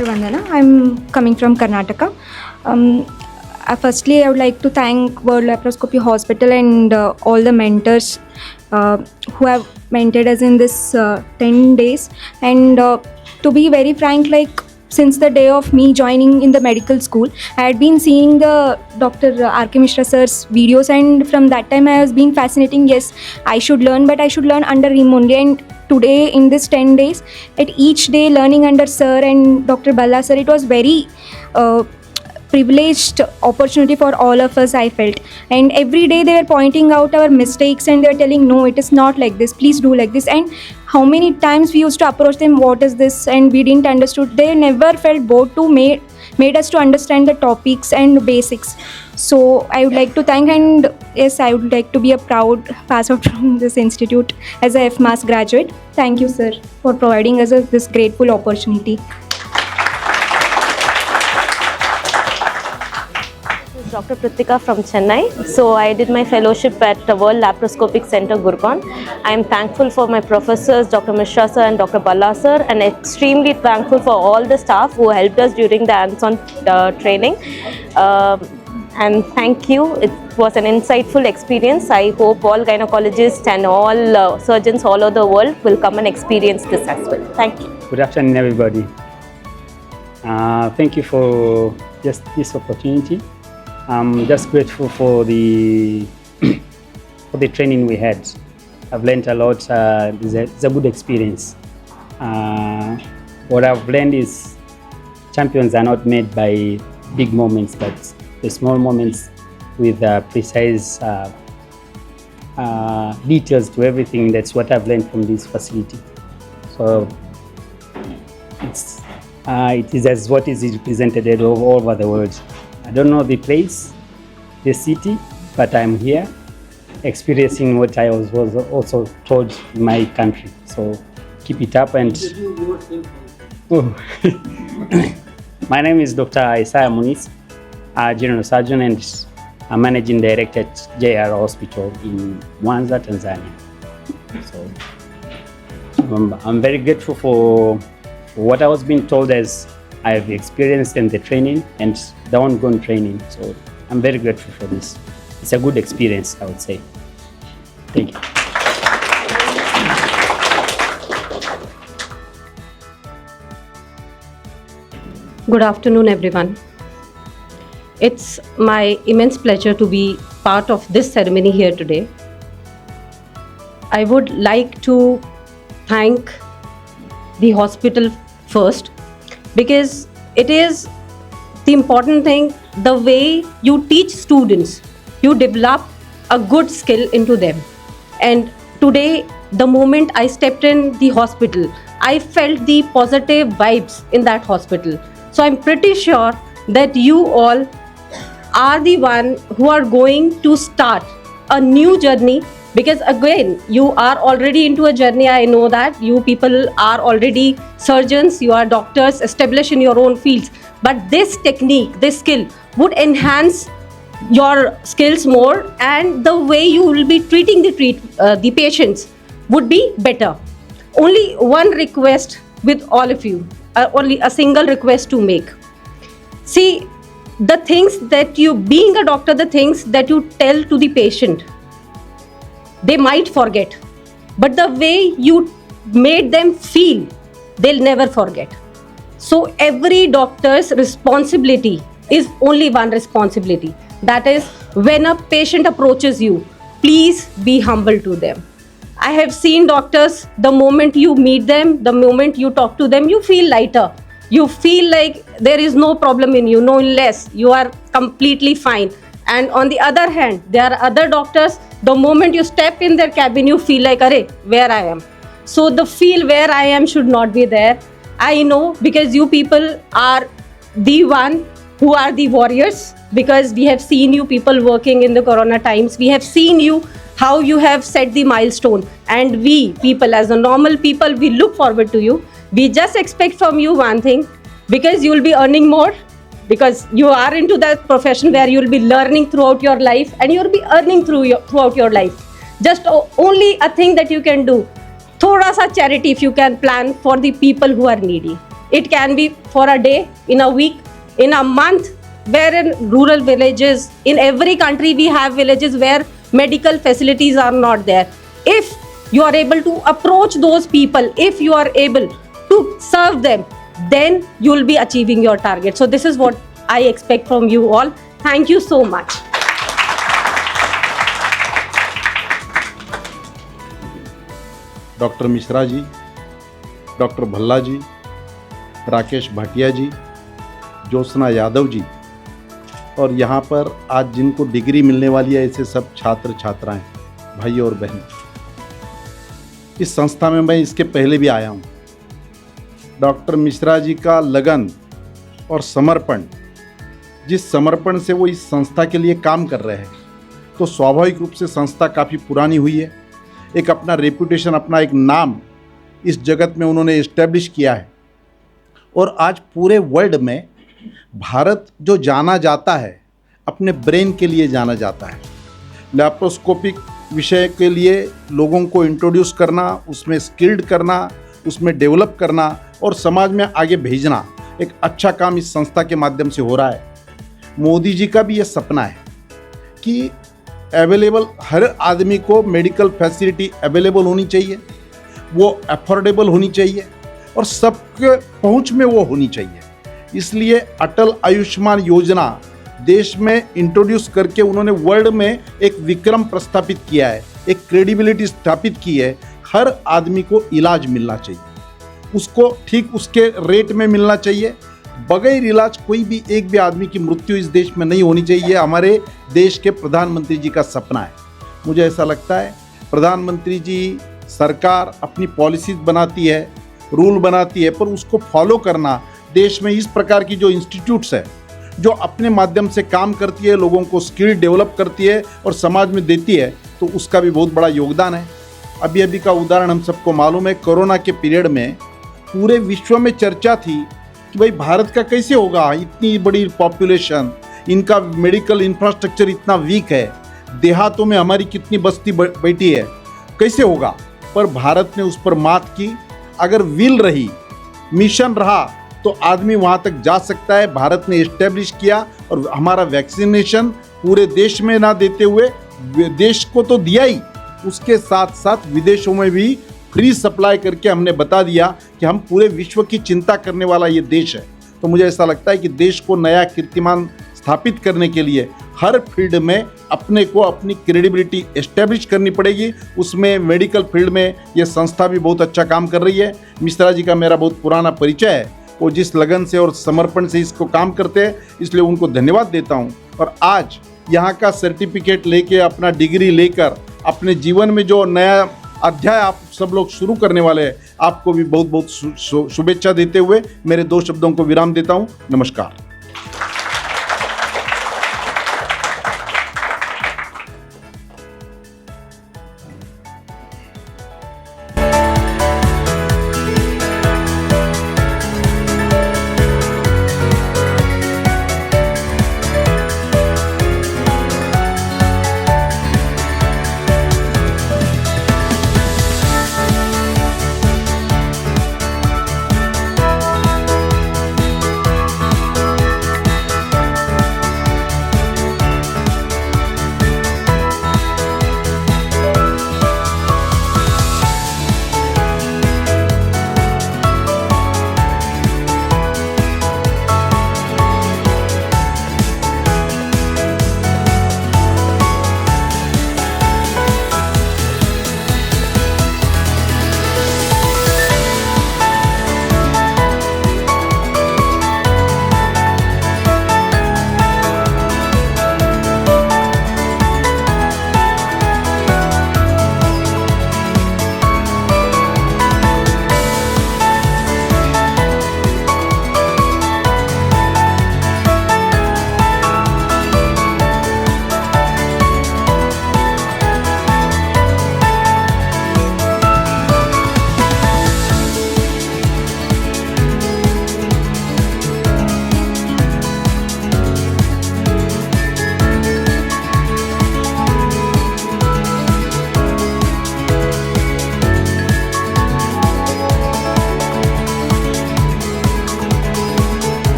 Dr. Vandana. I'm coming from Karnataka. Firstly, I would like to thank World Laparoscopy Hospital and all the mentors who have mentored us in this 10 days. And to be very frank, since the day of me joining in the medical school, I had been seeing the Dr. R.K. Mishra sir's videos, and from that time I was being fascinating. Yes, I should learn, but I should learn under him only. And today, in this 10 days, at each day learning under sir and Dr. Balla sir, it was very privileged opportunity for all of us, I felt. And every day they were pointing out our mistakes and they were telling, no, it is not like this, please do like this. And how many times we used to approach them, what is this, and we didn't understood. They never felt bored to made us to understand the topics and basics. So I would like to thank, and yes, I would like to be a proud pass out from this institute as a F.MAS graduate. Thank you, sir, for providing us this grateful opportunity. Dr. Pritika from Chennai. So I did my fellowship at the World Laparoscopic Center, Gurugram. I am thankful for my professors, Dr. Mishra sir and Dr. Balla sir, and extremely thankful for all the staff who helped us during the hands-on training. And thank you. It was an insightful experience. I hope all gynecologists and all surgeons all over the world will come and experience this as well. Thank you. Good afternoon, everybody. Thank you for just this opportunity. I'm just grateful for the for the training we had. I've learned a lot. It's a good experience. What I've learned is champions are not made by big moments, but the small moments with precise details to everything. That's what I've learned from this facility. So it is as what is represented all over the world. I don't know the place, the city, but I'm here experiencing what I was also told in my country. So keep it up. And my name is Dr. Isaiah Muniz, General Surgeon and Managing Director at JR Hospital in Mwanza, Tanzania. So I'm very grateful for what I was being told as I've experienced in the training and the ongoing training. So I'm very grateful for this. It's a good experience, I would say. Thank you. Good afternoon, everyone. It's my immense pleasure to be part of this ceremony here today. I would like to thank the hospital first, because it is the important thing, the way you teach students, you develop a good skill into them. And today, the moment I stepped in the hospital, I felt the positive vibes in that hospital. So I'm pretty sure that you all are the one who are going to start a new journey, because again, you are already into a journey. I know that you people are already surgeons, you are doctors, established in your own fields. But this technique, this skill would enhance your skills more, and the way you will be treating the patients would be better. Only one request with all of you, only a single request to make. See, the things that you, being a doctor, the things that you tell to the patient, they might forget, but the way you made them feel, they'll never forget. So every doctor's responsibility is only one responsibility. That is, when a patient approaches you, please be humble to them. I have seen doctors, the moment you meet them, the moment you talk to them, you feel lighter. You feel like there is no problem in you, no illness. You are completely fine. And on the other hand, there are other doctors, the moment you step in their cabin, you feel like, arey, where I am. So the feel where I am should not be there. I know, because you people are the one who are the warriors, because we have seen you people working in the corona times. We have seen you, how you have set the milestone. And we people, as a normal people, we look forward to you. We just expect from you one thing, because you will be earning more, because you are into that profession where you will be learning throughout your life and you will be earning throughout your life. Just only a thing that you can do, thoda sa charity if you can plan for the people who are needy. It can be for a day, in a week, in a month, where in rural villages, in every country we have villages where medical facilities are not there. If you are able to approach those people, if you are able to serve them, then you will be achieving your target. So this is what I expect from you all. Thank you so much. Doctor Mishra ji, doctor Bhalla ji, Rakesh Bhatia ji, Jyotsna Yadav ji और यहाँ पर आज जिनको degree मिलने वाली है ऐसे सब छात्र छात्राएं, भाई और बहन। इस संस्था में मैं इसके पहले भी आया हूँ। डॉक्टर मिश्रा जी का लगन और समर्पण, जिस समर्पण से वो इस संस्था के लिए काम कर रहे हैं, तो स्वाभाविक रूप से संस्था काफ़ी पुरानी हुई है। एक अपना रेपुटेशन, अपना एक नाम इस जगत में उन्होंने इस्टेब्लिश किया है और आज पूरे वर्ल्ड में भारत जो जाना जाता है अपने ब्रेन के लिए जाना जाता है। लैप्रोस्कोपिक विषय के लिए लोगों को इंट्रोड्यूस करना, उसमें स्किल्ड करना, उसमें डेवलप करना और समाज में आगे भेजना, एक अच्छा काम इस संस्था के माध्यम से हो रहा है। मोदी जी का भी ये सपना है कि अवेलेबल हर आदमी को मेडिकल फैसिलिटी अवेलेबल होनी चाहिए, वो अफोर्डेबल होनी चाहिए और सबके पहुंच में वो होनी चाहिए। इसलिए अटल आयुष्मान योजना देश में इंट्रोड्यूस करके उन्होंने वर्ल्ड में एक विक्रम प्रस्थापित किया है, एक क्रेडिबिलिटी स्थापित की है। हर आदमी को इलाज मिलना चाहिए, उसको ठीक उसके रेट में मिलना चाहिए। बगैर इलाज कोई भी एक भी आदमी की मृत्यु इस देश में नहीं होनी चाहिए। हमारे देश के प्रधानमंत्री जी का सपना है। मुझे ऐसा लगता है प्रधानमंत्री जी, सरकार अपनी पॉलिसीज बनाती है, रूल बनाती है, पर उसको फॉलो करना, देश में इस प्रकार की जो इंस्टीट्यूट्स है जो अपने माध्यम से काम करती है, लोगों को स्किल डेवलप करती है और समाज में देती है, तो उसका भी बहुत बड़ा योगदान है। अभी अभी का उदाहरण हम सबको मालूम है, कोरोना के पीरियड में पूरे विश्व में चर्चा थी कि भाई भारत का कैसे होगा, इतनी बड़ी पॉपुलेशन, इनका मेडिकल इंफ्रास्ट्रक्चर इतना वीक है, देहातों में हमारी कितनी बस्ती बैठी है, कैसे होगा। पर भारत ने उस पर मात की। अगर विल रही, मिशन रहा, तो आदमी वहाँ तक जा सकता है। भारत ने एस्टेब्लिश किया और हमारा वैक्सीनेशन पूरे देश में ना देते हुए देश को तो दिया ही, उसके साथ साथ विदेशों में भी फ्री सप्लाई करके हमने बता दिया कि हम पूरे विश्व की चिंता करने वाला ये देश है। तो मुझे ऐसा लगता है कि देश को नया कीर्तिमान स्थापित करने के लिए हर फील्ड में अपने को, अपनी क्रेडिबिलिटी एस्टेब्लिश करनी पड़ेगी। उसमें मेडिकल फील्ड में ये संस्था भी बहुत अच्छा काम कर रही है। मिश्रा जी का मेरा बहुत पुराना परिचय है, वो जिस लगन से और समर्पण से इसको काम करते हैं, इसलिए उनको धन्यवाद देता हूँ। और आज यहाँ का सर्टिफिकेट लेके, अपना डिग्री लेकर अपने जीवन में जो नया अध्याय आप सब लोग शुरू करने वाले हैं, आपको भी बहुत बहुत शुभेच्छा देते हुए मेरे 2 शब्दों को विराम देता हूँ। नमस्कार।